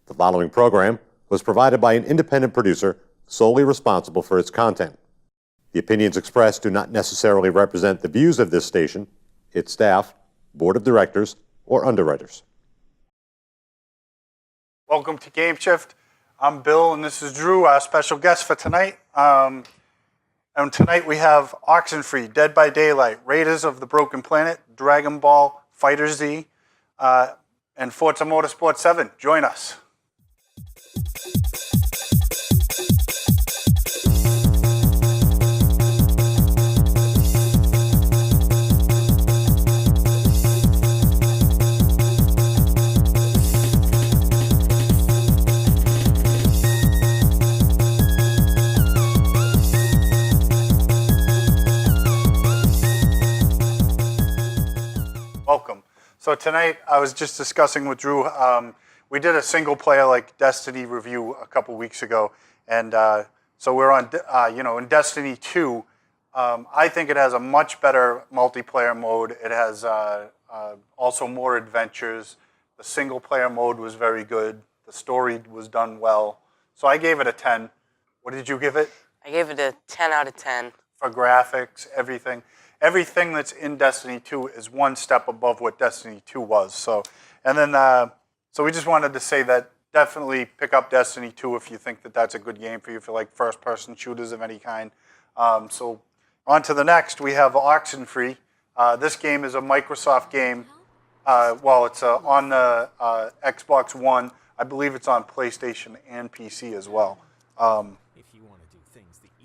The following program was provided by an independent producer solely responsible for its content. The opinions expressed do not necessarily represent the views of this station, its staff, board of directors, or underwriters. Welcome to GameShift. I'm Bill, and this is Drew, our special guest for tonight. And tonight we have Oxenfree, Dead by Daylight, Raiders of the Broken Planet, Dragon Ball, Fighter Z, and Forza Motorsport 7. Join us. Welcome. So tonight I was just discussing with Drew. We did a single player like Destiny review a couple weeks ago, and so we're on. In Destiny 2, I think it has a much better multiplayer mode. It has also more adventures. The single player mode was very good. The story was done well. So I gave it a 10. What did you give it? I gave it a 10 out of 10. For graphics, everything. Everything that's in Destiny 2 is one step above what Destiny 2 was. So we just wanted to say that definitely pick up Destiny 2 if you think that that's a good game for you, for like first-person shooters of any kind. So on to the next, we have Oxenfree. This game is a Microsoft game. It's on the Xbox One. I believe it's on PlayStation and PC as well.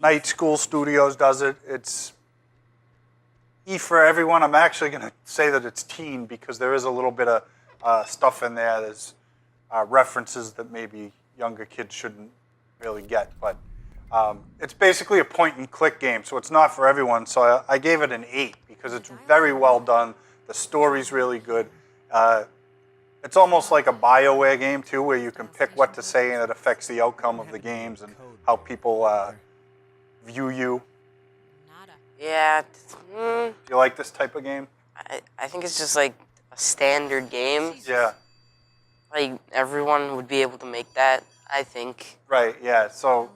Night School Studios does it. It's E for everyone. I'm actually going to say that it's teen because there is a little bit of stuff in there. There's references that maybe younger kids shouldn't really get. But it's basically a point-and-click game, so it's not for everyone. So I gave it an 8 because it's very well done. The story's really good. It's almost like a BioWare game, too, where you can pick what to say and it affects the outcome of the games and how people view you. Yeah. Do you like this type of game? I think it's just like a standard game. Yeah. Like everyone would be able to make that, I think. Right, yeah. So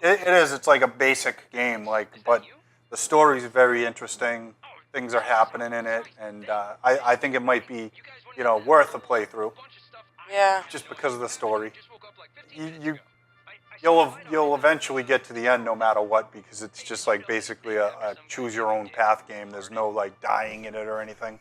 it is. It's like a basic game, but the story's very interesting. Things are happening in it, and I think it might be, worth a playthrough. Yeah. Just because of the story. You'll eventually get to the end no matter what, because it's just like basically a choose your own path game. There's no like dying in it or anything.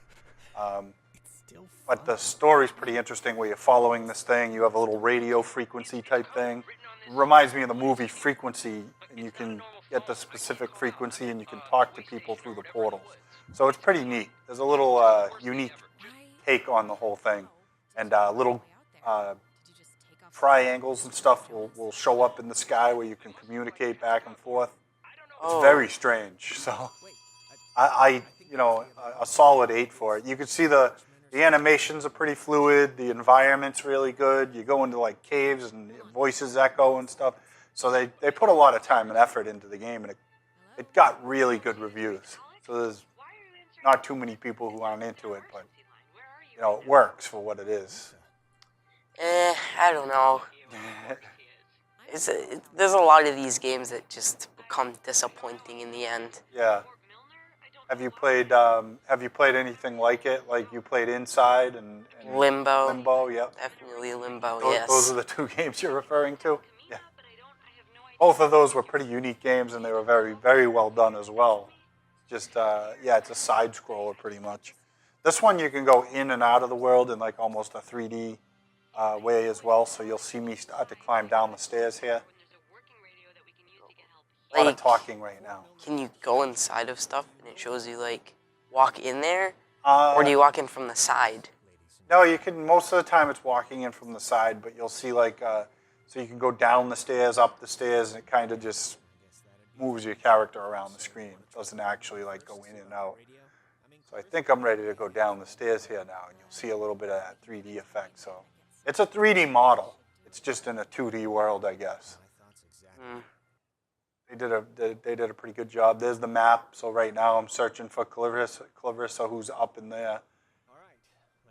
But the story's pretty interesting where you're following this thing. You have a little radio frequency type thing. It reminds me of the movie Frequency, and you can get the specific frequency and you can talk to people through the portals. So it's pretty neat. There's a little unique take on the whole thing, and little triangles and stuff will show up in the sky where you can communicate back and forth. It's very strange. So a solid 8 for it. You can see the animations are pretty fluid. The environment's really good. You go into like caves and voices echo and stuff. So they put a lot of time and effort into the game, and it got really good reviews. So there's not too many people who aren't into it, but it works for what it is. I don't know. There's a lot of these games that just become disappointing in the end. Yeah. Have you played anything like it? Like you played Inside and Limbo. Limbo, yep. Definitely Limbo, yes. Those are the two games you're referring to? Yeah. Both of those were pretty unique games, and they were very, very well done as well. Just, it's a side scroller pretty much. This one you can go in and out of the world in like almost a 3D way as well, so you'll see me start to climb down the stairs here. A lot of talking right now. Can you go inside of stuff and it shows you like walk in there? Or do you walk in from the side? No, you can. Most of the time it's walking in from the side, but you'll see like, so you can go down the stairs, up the stairs, and it kind of just moves your character around the screen. It doesn't actually like go in and out. So I think I'm ready to go down the stairs here now, and you'll see a little bit of that 3D effect. So it's a 3D model. It's just in a 2D world, I guess. They did a pretty good job. There's the map. So right now I'm searching for Clarissa, who's up in there.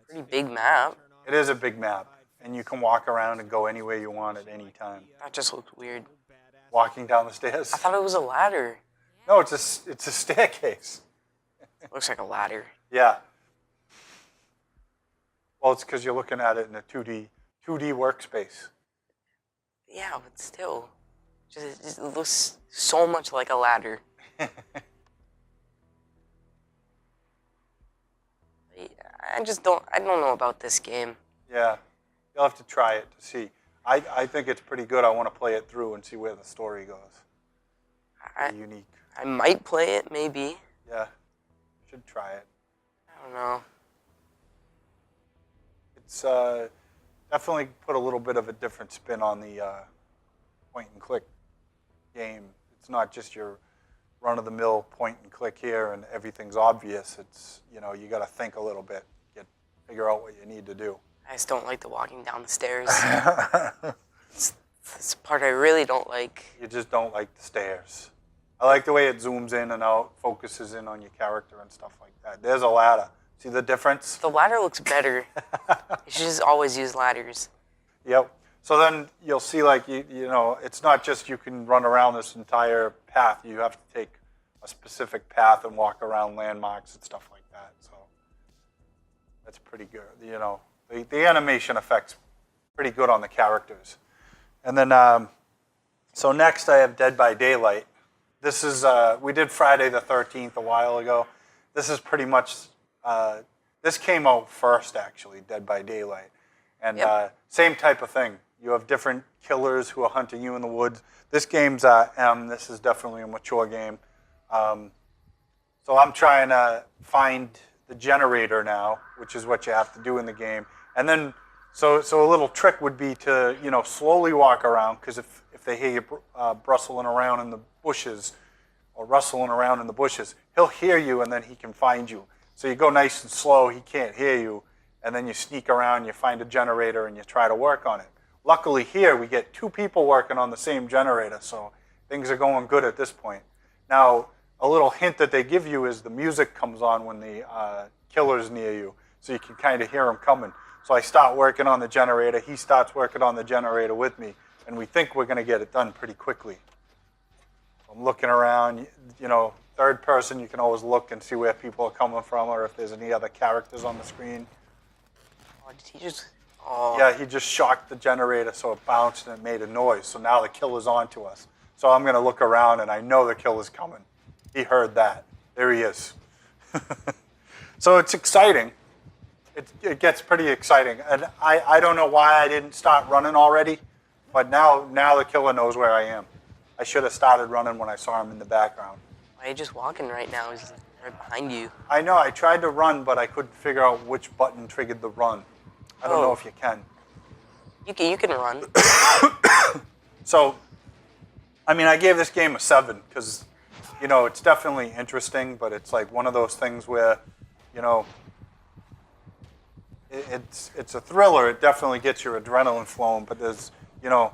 Pretty big map. It is a big map. and you can walk around and go anywhere you want at any time. That just looked weird. Walking down the stairs. I thought it was a ladder. No, it's a staircase. Looks like a ladder. Yeah. Well, it's because you're looking at it in a 2D workspace. Yeah, but still, it looks so much like a ladder. I don't know about this game. Yeah, you'll have to try it to see. I think it's pretty good. I want to play it through and see where the story goes. Unique. I might play it, maybe. Yeah, should try it. I don't know. It's definitely put a little bit of a different spin on the point-and-click game. It's not just your run-of-the-mill point-and-click here and everything's obvious. It's, you know, you got to think a little bit, figure out what you need to do. I just don't like the walking down the stairs. It's the part I really don't like. You just don't like the stairs. I like the way it zooms in and out, focuses in on your character and stuff like that. There's a ladder. See the difference? The ladder looks better. You should just always use ladders. Yep. So then you'll see, like, you know, it's not just you can run around this entire path. You have to take a specific path and walk around landmarks and stuff like that. So that's pretty good. You know, the animation effects pretty good on the characters. And then, so next I have Dead by Daylight. This is, we did Friday the 13th a while ago. This is pretty much, this came out first, actually, Dead by Daylight. And same type of thing. You have different killers who are hunting you in the woods. This game's M. This is definitely a mature game. So I'm trying to find the generator now, which is what you have to do in the game. And then, so a little trick would be to, you know, slowly walk around, because if they hear you brustling around in the bushes or rustling around in the bushes, he'll hear you and then he can find you. So you go nice and slow, he can't hear you, and then you sneak around, you find a generator, and you try to work on it. Luckily here, we get 2 people working on the same generator, so things are going good at this point. Now, a little hint that they give you is the music comes on when the killer's near you, so you can kind of hear him coming. So I start working on the generator, he starts working on the generator with me, and we think we're going to get it done pretty quickly. I'm looking around, you know, third person, you can always look and see where people are coming from or if there's any other characters on the screen. Oh, did he just... Oh. Yeah, he just shocked the generator so it bounced and it made a noise. So now the killer's on to us. So I'm going to look around and I know the killer's coming. He heard that. There he is. So it's exciting. It gets pretty exciting. And I don't know why I didn't start running already, but now the killer knows where I am. I should have started running when I saw him in the background. Why are you just walking right now? He's right behind you. I know. I tried to run, but I couldn't figure out which button triggered the run. I don't know if you can. You can run. So, I mean, I gave this game a 7 because, you know, it's definitely interesting, but it's like one of those things where, you know, it's a thriller. It definitely gets your adrenaline flowing, but there's, you know,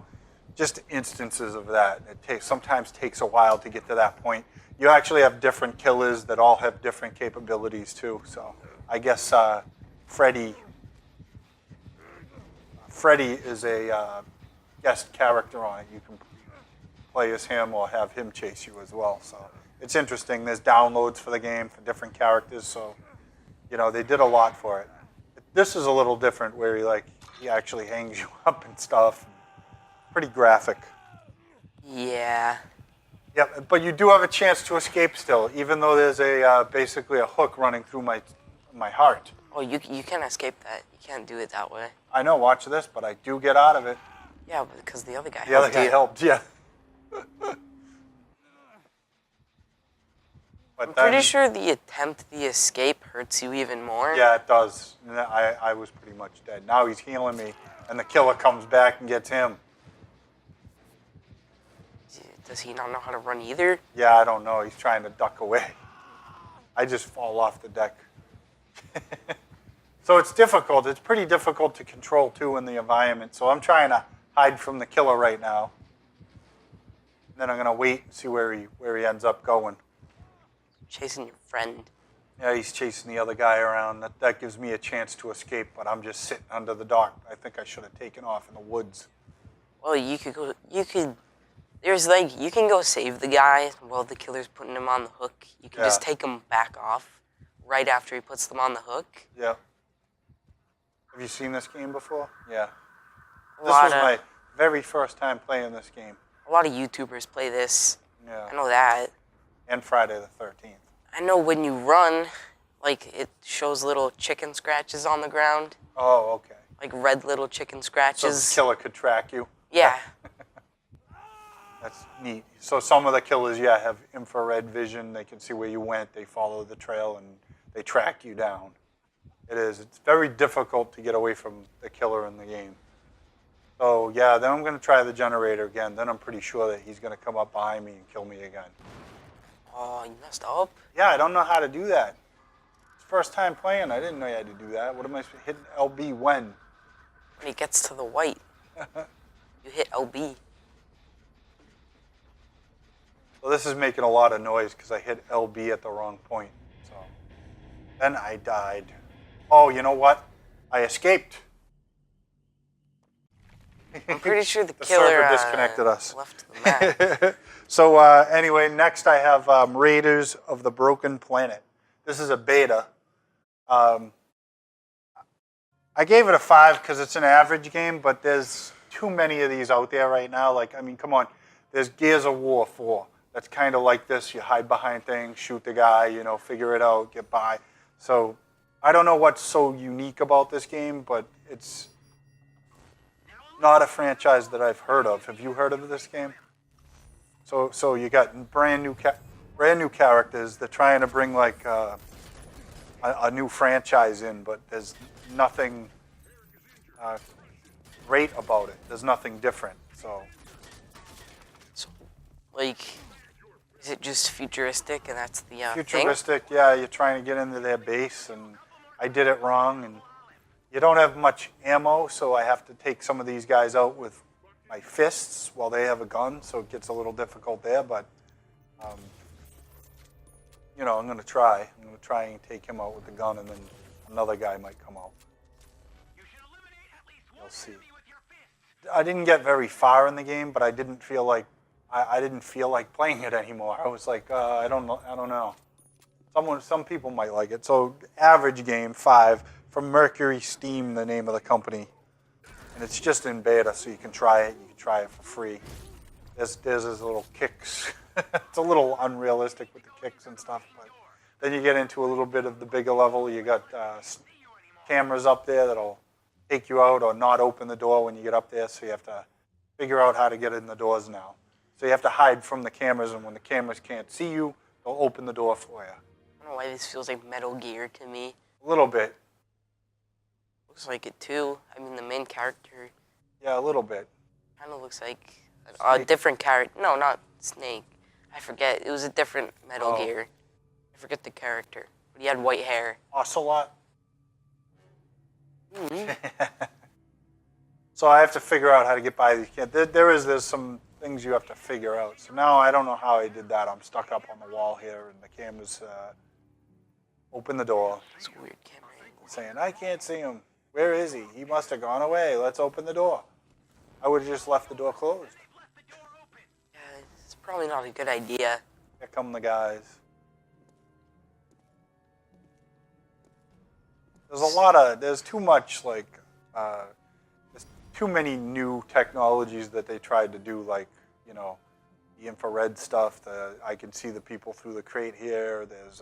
just instances of that. It sometimes takes a while to get to that point. You actually have different killers that all have different capabilities too. So I guess Freddy is a guest character on it. You can play as him or have him chase you as well. So it's interesting. There's downloads for the game for different characters. So, you know, they did a lot for it. This is a little different where he actually hangs you up and stuff. Pretty graphic. Yeah. Yeah, but you do have a chance to escape still, even though there's basically a hook running through my heart. Oh, you can't escape that. You can't do it that way. I know, watch this, but I do get out of it. Yeah, because the other guy helped. The other guy helped, yeah. I'm pretty sure the escape hurts you even more. Yeah, it does. I was pretty much dead. Now he's healing me, and the killer comes back and gets him. Does he not know how to run either? Yeah, I don't know. He's trying to duck away. I just fall off the deck. So it's difficult. It's pretty difficult to control, too, in the environment. So I'm trying to hide from the killer right now. And then I'm going to wait and see where he ends up going. Chasing your friend. Yeah, he's chasing the other guy around. That gives me a chance to escape, but I'm just sitting under the dock. I think I should have taken off in the woods. Well, you could go. There's like you can go save the guy while the killer's putting him on the hook. You can just take him back off right after he puts them on the hook. Yeah. Have you seen this game before? Yeah. This was my very first time playing this game. A lot of YouTubers play this. Yeah. I know that. And Friday the 13th. I know when you run, like it shows little chicken scratches on the ground. Oh, okay. Like red little chicken scratches. So the killer could track you. Yeah. That's neat. So some of the killers, have infrared vision. They can see where you went. They follow the trail and they track you down. It is. It's very difficult to get away from the killer in the game. So yeah, then I'm going to try the generator again. Then I'm pretty sure that he's going to come up behind me and kill me again. Oh, you messed up? Yeah, I don't know how to do that. It's first time playing. I didn't know you had to do that. What am I hitting LB when? When he gets to the white. You hit LB. So this is making a lot of noise because I hit LB at the wrong point. So then I died. Oh, you know what? I escaped. I'm pretty sure the The killer server disconnected us. left the map. So anyway, next I have Raiders of the Broken Planet. This is a beta. I gave it a 5 because it's an average game, but there's too many of these out there right now. Like, I mean, come on. There's Gears of War 4. That's kind of like this. You hide behind things, shoot the guy, figure it out, get by. So I don't know what's so unique about this game, but it's not a franchise that I've heard of. Have you heard of this game? So you got brand new characters. They're trying to bring like a new franchise in, but there's nothing great about it. There's nothing different. So Like, is it just futuristic and that's the futuristic, thing? yeah. You're trying to get into their base, and I did it wrong, and you don't have much ammo, so I have to take some of these guys out with my fists while they have a gun, so it gets a little difficult there, but, I'm going to try. I'm going to try and take him out with the gun, and then another guy might come out. We'll see. I didn't get very far in the game, but I didn't feel like playing it anymore. I was like, I don't know. Some people might like it. So average game, 5, from Mercury Steam, the name of the company. And it's just in beta, so you can try it. You can try it for free. There's these little kicks. It's a little unrealistic with the kicks and stuff, but then you get into a little bit of the bigger level. You got cameras up there that'll take you out or not open the door when you get up there, so you have to figure out how to get in the doors now. So you have to hide from the cameras, and when the cameras can't see you, they'll open the door for you. I don't know why this feels like Metal Gear to me. A little bit. Looks like it too. I mean, the main character. Yeah, a little bit. Kind of looks like a different character. No, not Snake. I forget. It was a different Metal Gear. I forget the character. But he had white hair. Ocelot. Mm-hmm. So I have to figure out how to get by these kids. There's some things you have to figure out. So now I don't know how I did that. I'm stuck up on the wall here, and the cameras open the door. It's a weird camera angle. Saying, I can't see him. Where is he? He must have gone away. Let's open the door. I would have just left the door closed. Yeah, it's probably not a good idea. Here come the guys. There's too much, there's too many new technologies that they tried to do, like, the infrared stuff. I can see the people through the crate here. There's,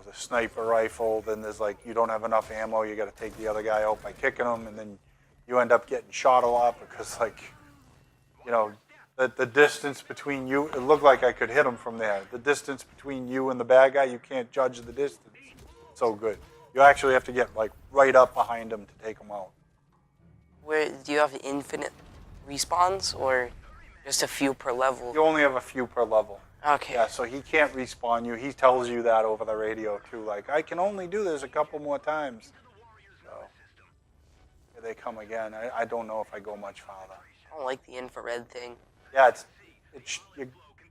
the sniper rifle. Then there's, you don't have enough ammo. You got to take the other guy out by kicking him, and then you end up getting shot a lot because, the distance between you, it looked like I could hit him from there. The distance between you and the bad guy, you can't judge the distance. So good. You actually have to get, right up behind him to take him out. Where do you have infinite respawns or just a few per level? You only have a few per level. Okay. Yeah, so he can't respawn you. He tells you that over the radio, too. I can only do this a couple more times. So, here they come again. I don't know if I go much farther. I don't like the infrared thing. Yeah,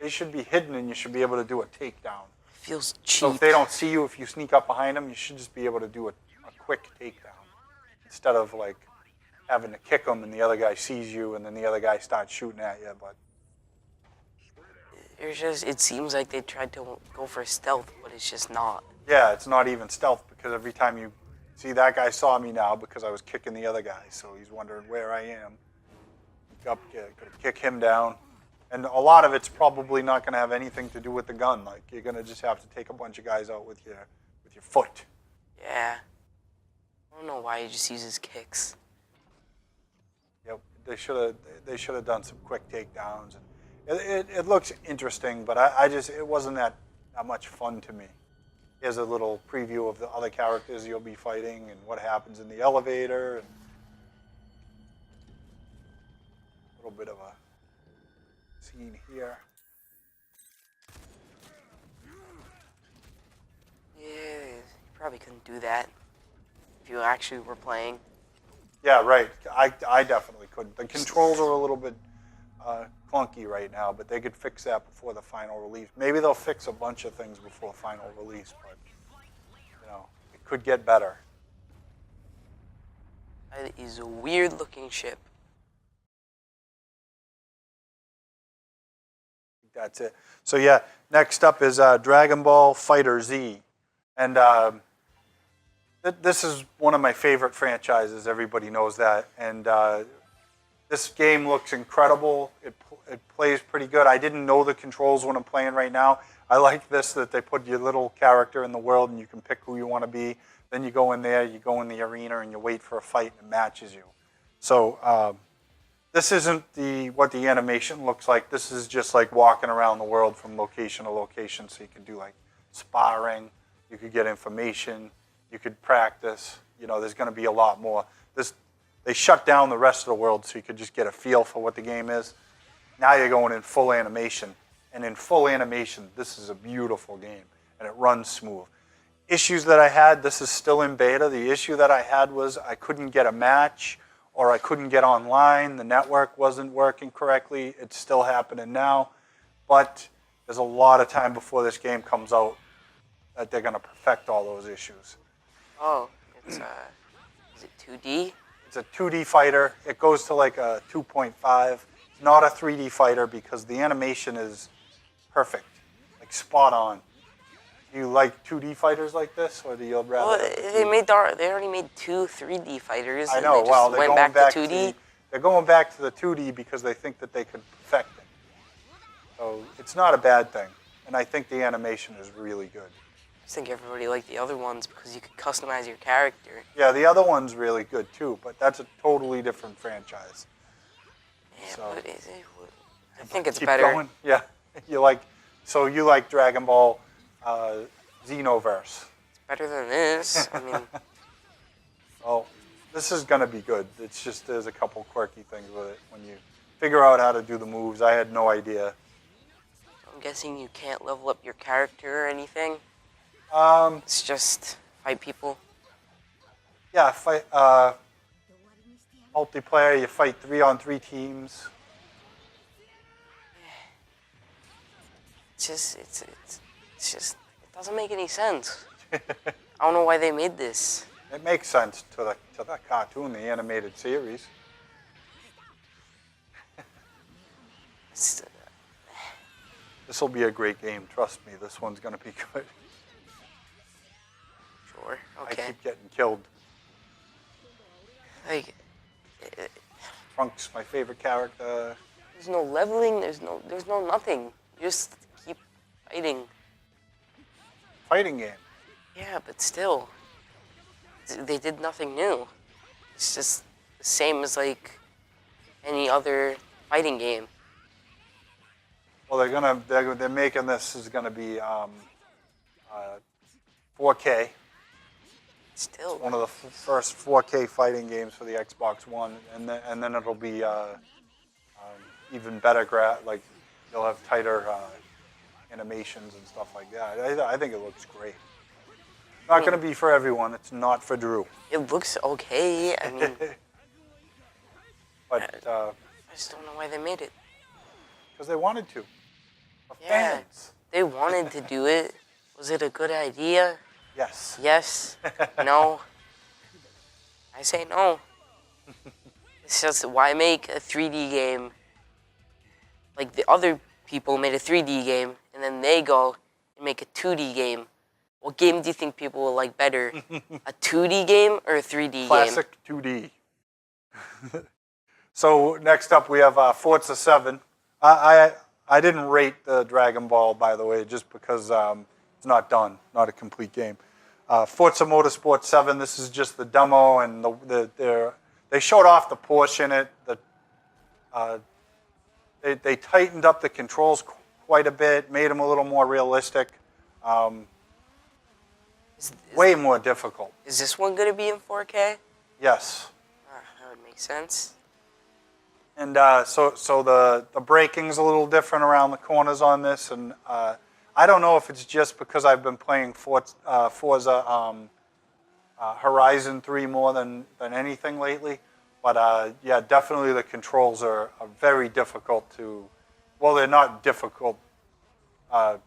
they should be hidden, and you should be able to do a takedown. Feels So cheap. if they don't see you, if you sneak up behind them, you should just be able to do a quick takedown instead of like having to kick them and the other guy sees you and then the other guy starts shooting at you. But It seems like they tried to go for stealth, but it's just not. yeah, it's not even stealth because every time you see that guy saw me now because I was kicking the other guy, so he's wondering where I am. Gonna kick him down. And a lot of it's probably not going to have anything to do with the gun. Like you're going to just have to take a bunch of guys out with your foot. Yeah. I don't know why he just uses kicks. Yep, they should have done some quick takedowns. And it looks interesting, but it wasn't that much fun to me. Here's a little preview of the other characters you'll be fighting and what happens in the elevator. And a little bit of a scene here. Yeah, you probably couldn't do that if you actually were playing. Yeah, right. I definitely couldn't. The controls are a little bit clunky right now, but they could fix that before the final release. Maybe they'll fix a bunch of things before final release, but it could get better. That is a weird-looking ship. That's it. So yeah, next up is Dragon Ball Fighter Z, and this is one of my favorite franchises. Everybody knows that, and this game looks incredible. It plays pretty good. I didn't know the controls when I'm playing right now. I like this that they put your little character in the world and you can pick who you want to be. Then you go in there, you go in the arena, and you wait for a fight and it matches you. So. This isn't what the animation looks like. This is just like walking around the world from location to location. So you can do like sparring, you could get information, you could practice. There's going to be a lot more. They shut down the rest of the world so you could just get a feel for what the game is. Now you're going in full animation. And in full animation, this is a beautiful game. And it runs smooth. Issues that I had, this is still in beta. The issue that I had was I couldn't get a match, or I couldn't get online, the network wasn't working correctly. It's still happening now, but there's a lot of time before this game comes out that they're gonna perfect all those issues. Oh, it's is it 2D? It's a 2D fighter. It goes to like a 2.5. It's not a 3D fighter because the animation is perfect, like spot on. Do you like 2D fighters like this, or do you rather? Well, they already made 2 3D fighters. I know. And they just went back to 2D. They're going back to the 2D because they think that they could perfect it. So it's not a bad thing, and I think the animation is really good. I think everybody liked the other ones because you could customize your character. Yeah, the other one's really good too, but that's a totally different franchise. Yeah, So, but I think it's keep better. going. Yeah, you like Dragon Ball Xenoverse. It's better than this. I mean, Oh, this is gonna be good. It's just there's a couple quirky things with it when you figure out how to do the moves. I had no idea. I'm guessing you can't level up your character or anything. It's just fight people. Yeah, fight multiplayer. You fight 3-on-3 teams. It's just it doesn't make any sense. I don't know why they made this. It makes sense to the cartoon, the animated series. This will be a great game. Trust me, this one's gonna be good. Sure. Okay. I keep getting killed. Like, Trunks, my favorite character. there's no leveling. There's no nothing. You just keep fighting. Fighting game. Yeah, but still, they did nothing new. It's just the same as like any other fighting game. Well, they're making this is gonna be 4K. Still, One of the first 4K fighting games for the Xbox One, and then it'll be even better. Like you'll have tighter animations and stuff like that. I think it looks great. Not going to be for everyone. It's not for Drew. it looks okay. I mean, But I just don't know why they made it. because they wanted to. The Yeah. fans. They wanted to do it, Was it a good idea? Yes. Yes. No. I say no. It's just, why make a 3D game like the other people made a 3D game, and then they go and make a 2D game? What game do you think people will like better? A 2D game or a 3D game? Classic 2D. So next up we have Forza 7. I didn't rate the Dragon Ball, by the way, just because it's not done, not a complete game. Forza Motorsport 7. This is just the demo, and they showed off the Porsche in it. They tightened up the controls quite a bit, made them a little more realistic. Way more difficult. Is this one going to be in 4K? Yes. That would make sense. And so the braking's a little different around the corners on this, and I don't know if it's just because I've been playing Forza Horizon 3 more than anything lately, but yeah, definitely the controls are very difficult to. Well, they're not difficult by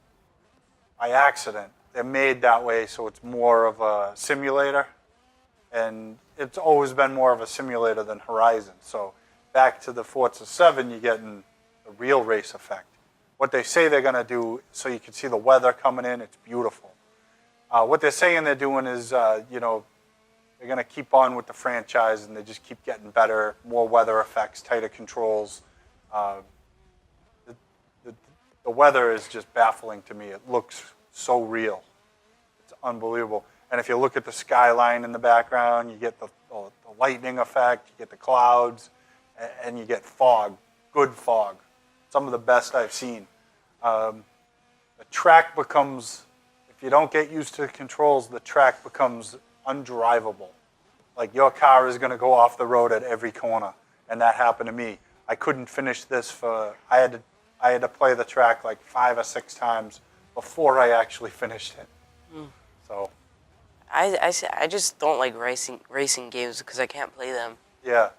accident. They're made that way, so it's more of a simulator, and it's always been more of a simulator than Horizon. So back to the Forza 7, you're getting the real race effect. What they say they're going to do, so you can see the weather coming in, it's beautiful. What they're saying they're doing is, you know, they're going to keep on with the franchise, and they just keep getting better, more weather effects, tighter controls. The weather is just baffling to me. It looks so real. It's unbelievable. And if you look at the skyline in the background, you get the lightning effect, you get the clouds, and you get fog, good fog. Some of the best I've seen. The track becomes, if you don't get used to the controls, the track becomes undrivable. Like your car is going to go off the road at every corner, and that happened to me. I couldn't finish this I had to play the track like 5 or 6 times before I actually finished it. So. I just don't like racing games because I can't play them. Yeah.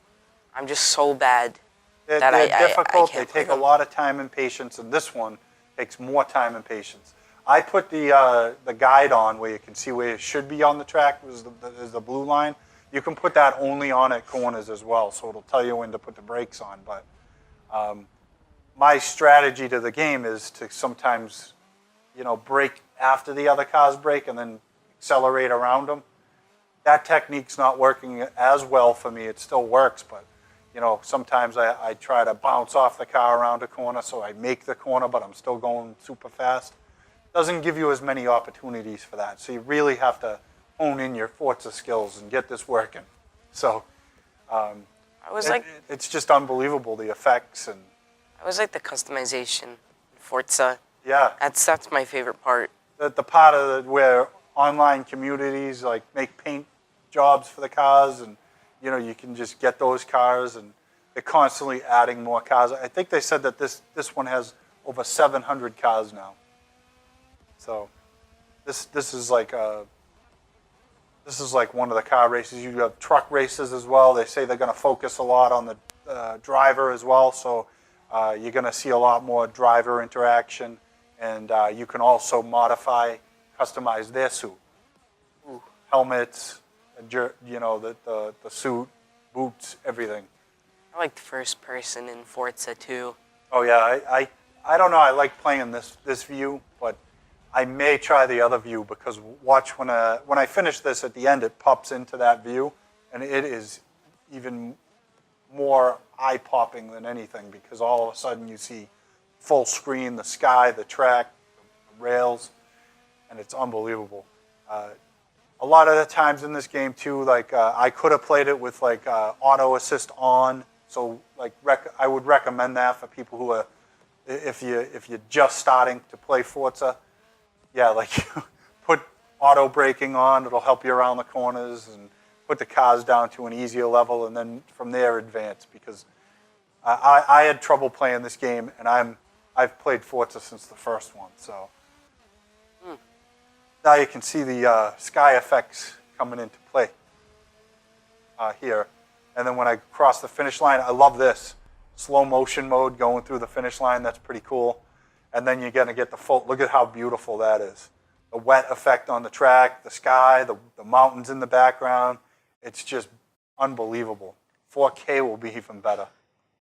I'm just so bad. They're difficult. I they take a lot of time and patience, and this one takes more time and patience. I put the guide on where you can see where it should be on the track is the blue line. You can put that only on at corners as well, so it'll tell you when to put the brakes on. But my strategy to the game is to sometimes, you know, brake after the other cars brake and then accelerate around them. That technique's not working as well for me. It still works, but you know, sometimes I try to bounce off the car around a corner, so I make the corner, but I'm still going super fast. Doesn't give you as many opportunities for that. So you really have to hone in your Forza skills and get this working. So it's just unbelievable, the effects. And I was like the customization in Forza. Yeah. That's my favorite part. The part of where online communities like make paint jobs for the cars, and you know, you can just get those cars, and they're constantly adding more cars. I think they said that this one has over 700 cars now. So this is like one of the car races. You have truck races as well. They say they're going to focus a lot on the driver as well. So you're going to see a lot more driver interaction, and you can also customize their suit, helmets. You know, the suit, boots, everything. I like the first person in Forza too. Oh yeah, I don't know. I like playing this view, but I may try the other view because watch when I finish this at the end, it pops into that view, and it is even more eye-popping than anything because all of a sudden you see full screen, the sky, the track, the rails, and it's unbelievable. A lot of the times in this game too, like I could have played it with like auto assist on, so like I would recommend that for people who are, if you're just starting to play Forza, yeah, like put auto braking on. It'll help you around the corners and put the cars down to an easier level, and then from there advance. Because I had trouble playing this game, and I've played Forza since the first one, so. Now you can see the sky effects coming into play here. And then when I cross the finish line, I love this. Slow motion mode going through the finish line, that's pretty cool. And then you're going to get the full, look at how beautiful that is. the wet effect on the track, the sky, the mountains in the background. It's just unbelievable. 4K will be even better.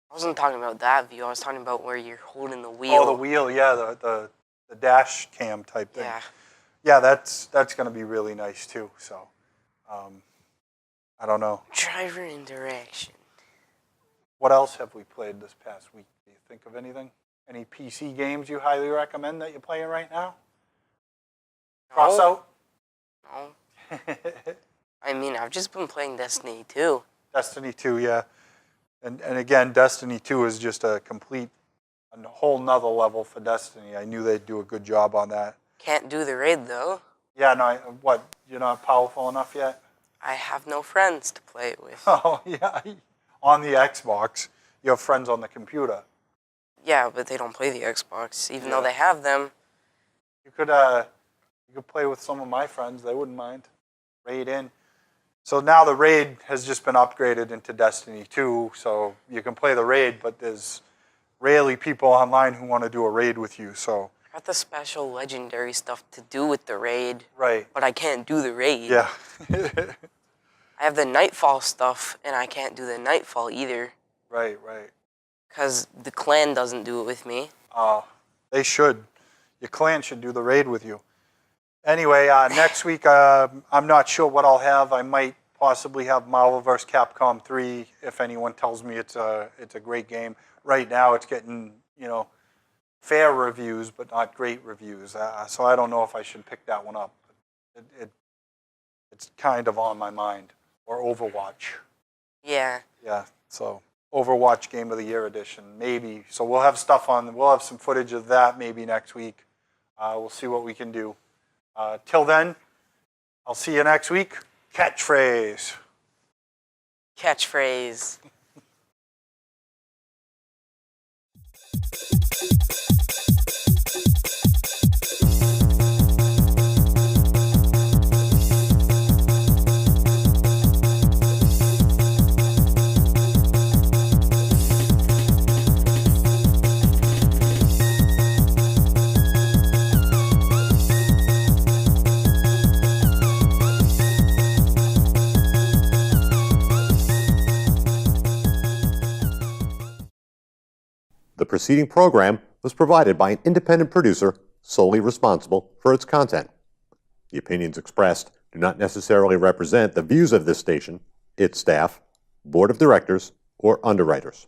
I wasn't talking about that view. I was talking about where you're holding the wheel. Oh, the wheel, yeah, the dash cam type thing. Yeah. Yeah, that's going to be really nice too. So, I don't know. Driver interaction. What else have we played this past week? Do you think of anything? Any PC games you highly recommend that you're playing right now? Cross out? No. I mean, I've just been playing Destiny 2. Destiny 2, yeah. And again, Destiny 2 is just a whole nother level for Destiny. I knew they'd do a good job on that. Can't do the raid, though. Yeah, no, what? You're not powerful enough yet? I have no friends to play it with. Oh, yeah. On the Xbox. You have friends on the computer. Yeah, but they don't play the Xbox, even though Yeah. they have them. You could play with some of my friends. They wouldn't mind. Raid in. So now the raid has just been upgraded into Destiny 2, so you can play the raid, but there's rarely people online who want to do a raid with you. So I got the special legendary stuff to do with the raid, right, but I can't do the raid. yeah, I have the Nightfall stuff, and I can't do the Nightfall either, right. because the clan doesn't do it with me. They should. Your clan should do the raid with you. Anyway, next week I'm not sure what I'll have. I might possibly have Marvel vs. Capcom 3 if anyone tells me it's a great game. Right now it's getting fair reviews but not great reviews. So I don't know if I should pick that one up. It's kind of on my mind. Or Overwatch. Yeah. Yeah. So Overwatch Game of the Year edition maybe. So we'll have stuff on. We'll have some footage of that maybe next week. We'll see what we can do. Till then, I'll see you next week. Catchphrase. Catchphrase. The preceding program was provided by an independent producer solely responsible for its content. The opinions expressed do not necessarily represent the views of this station, its staff, board of directors, or underwriters.